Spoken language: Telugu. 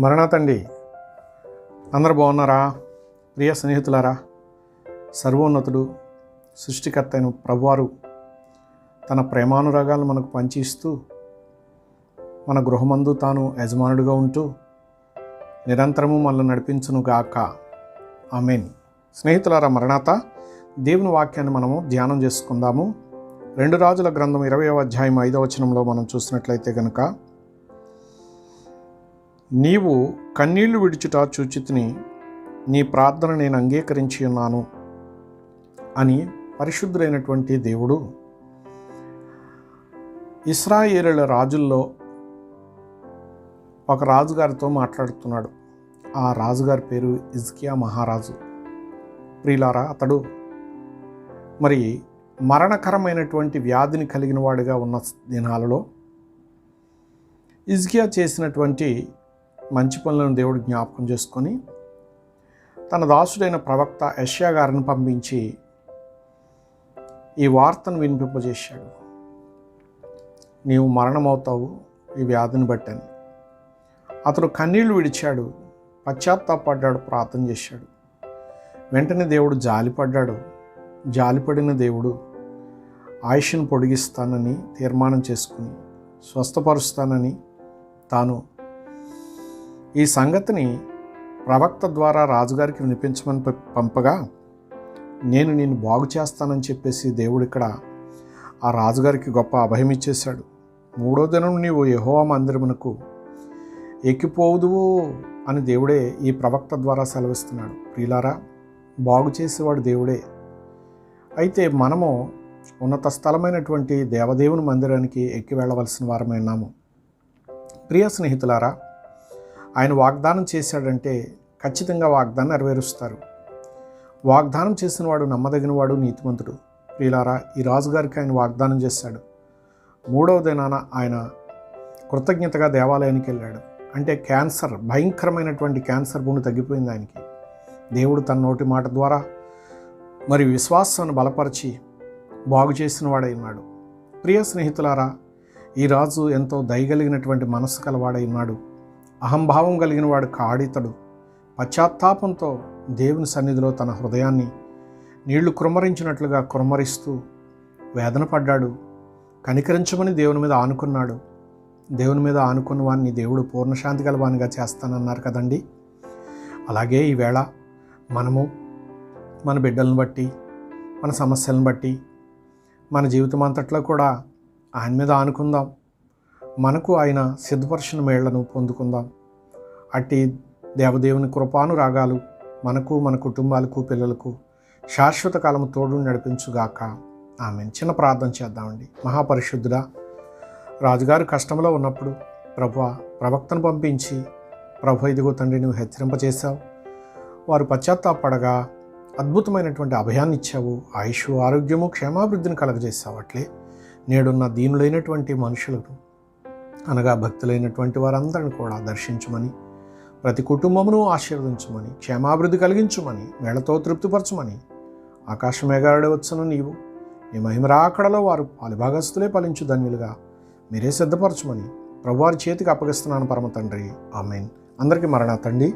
మరణాతండి అందరూ బాగున్నారా? ప్రియ స్నేహితులారా, సర్వోన్నతుడు సృష్టికర్త అయిన ప్రభువారు తన ప్రేమానురాగాలను మనకు పంచిస్తూ మన గృహమందు తాను యజమానుడిగా ఉంటూ నిరంతరము మనల్ని నడిపించును గాక. ఆమేన్. స్నేహితులారా, మరణాత దేవుని వాక్యాన్ని మనము ధ్యానం చేసుకుందాము. 2 రాజుల గ్రంథం 20వ అధ్యాయం 5వ వచనంలో మనం చూసినట్లయితే కనుక, నీవు కన్నీళ్లు విడుచుట చూచితిని, నీ ప్రార్థన నేను అంగీకరించి ఉన్నాను అని పరిశుద్ధుడైనటువంటి దేవుడు ఇశ్రాయేలుల రాజుల్లో ఒక రాజుగారితో మాట్లాడుతున్నాడు. ఆ రాజుగారి పేరు హిజ్కియా మహారాజు. ప్రియులారా, అతడు మరి మరణకరమైనటువంటి వ్యాధిని కలిగిన వాడిగా ఉన్న దినాలలో హిజ్కియా చేసినటువంటి మంచి పనులను దేవుడు జ్ఞాపకం చేసుకొని తన దాసుడైన ప్రవక్త యెషయా గారిని పంపించి ఈ వార్తను వినిపింపజేశాడు. నీవు మరణమవుతావు ఈ వ్యాధిని బట్టని. అతడు కన్నీళ్లు విడిచాడు, పశ్చాత్తాపడ్డాడు, ప్రార్థన చేశాడు. వెంటనే దేవుడు జాలిపడ్డాడు. జాలిపడిన దేవుడు ఆయుష్ను పొడిగిస్తానని తీర్మానం చేసుకుని స్వస్థపరుస్తానని తాను ఈ సంగతిని ప్రవక్త ద్వారా రాజుగారికి వినిపించమని పంపగా, నేను నిన్ను బాగు చేస్తానని చెప్పేసి దేవుడు ఇక్కడ ఆ రాజుగారికి గొప్ప అభయం ఇచ్చేశాడు. 3వ దినం నీవు యెహోవా మందిరమునకు ఎక్కిపోదువు అని దేవుడే ఈ ప్రవక్త ద్వారా సెలవిస్తున్నాడు. ప్రియులారా, బాగు చేసేవాడు దేవుడే. అయితే మనము ఉన్నత స్థలమైనటువంటి దేవదేవుని మందిరానికి ఎక్కి వెళ్ళవలసిన వారమై ఉన్నాము. ప్రియ స్నేహితులారా, ఆయన వాగ్దానం చేశాడంటే ఖచ్చితంగా వాగ్దానం నెరవేరుస్తారు. వాగ్దానం చేసిన వాడు నమ్మదగినవాడు, నీతిమంతుడు. ప్రియులారా, ఈ రాజుగారికి ఆయన వాగ్దానం చేశాడు. 3వ దినాన ఆయన కృతజ్ఞతగా దేవాలయానికి వెళ్ళాడు. అంటే క్యాన్సర్, భయంకరమైనటువంటి క్యాన్సర్ గుండె తగ్గిపోయింది ఆయనకి. దేవుడు తన నోటి మాట ద్వారా మరి విశ్వాసాన్ని బలపరిచి బాగు చేసిన వాడై ఉన్నాడు. ప్రియ స్నేహితులారా, ఈ రాజు ఎంతో దయగలిగినటువంటి మనసు కలవాడై ఉన్నాడు. అహంభావం కలిగిన వాడు కాడితడు. పశ్చాత్తాపంతో దేవుని సన్నిధిలో తన హృదయాన్ని నీళ్లు కుమ్మరించినట్లుగా కుమ్మరిస్తూ వేదన పడ్డాడు. కనికరించమని దేవుని మీద ఆనుకున్నాడు. దేవుని మీద ఆనుకున్న వాడిని దేవుడు పూర్ణశాంతి గలవానిగా చేస్తానన్నారు కదండి. అలాగే ఈవేళ మనము మన బిడ్డలను బట్టి, మన సమస్యలను బట్టి, మన జీవితం అంతట్లో కూడా ఆయన మీద ఆనుకుందాం. మనకు ఆయన సిద్ధపరిచిన మేళ్లను పొందుకుందాం. అట్టి దేవదేవుని కృపానురాగాలు మనకు, మన కుటుంబాలకు, పిల్లలకు శాశ్వత కాలము తోడు నడిపించుగాక. ఆమేన్. చిన్న ప్రార్థన చేద్దామండి. మహాపరిశుద్ధుడా, రాజుగారు కష్టంలో ఉన్నప్పుడు ప్రభువా ప్రవక్తను పంపించి, ప్రభు ఇదిగో తండ్రి నువ్వు హెచ్చరింపచేశావు. వారు పశ్చాత్తాపడగా అద్భుతమైనటువంటి అభయాన్ని ఇచ్చావు. ఆయుష్, ఆరోగ్యము, క్షేమాభివృద్ధిని కలగజేశావు. అట్లే నేడున్న దీనులైనటువంటి మనుషులను, అనగా భక్తులైనటువంటి వారందరిని కూడా దర్శించమని, ప్రతి కుటుంబమును ఆశీర్వదించమని, క్షేమాభివృద్ధి కలిగించమని, వేళతో తృప్తిపరచమని, ఆకాశ మేఘారుడే వచ్చును నీవు, నీ మహిమరాకడలో వారు పాలుభాగస్తులే ఫలించు ధన్యులుగా మీరే సిద్ధపరచమని ప్రభువారి చేతికి అప్పగిస్తున్నాను పరమ తండ్రి. ఆమేన్. అందరికీ మరణాతండి.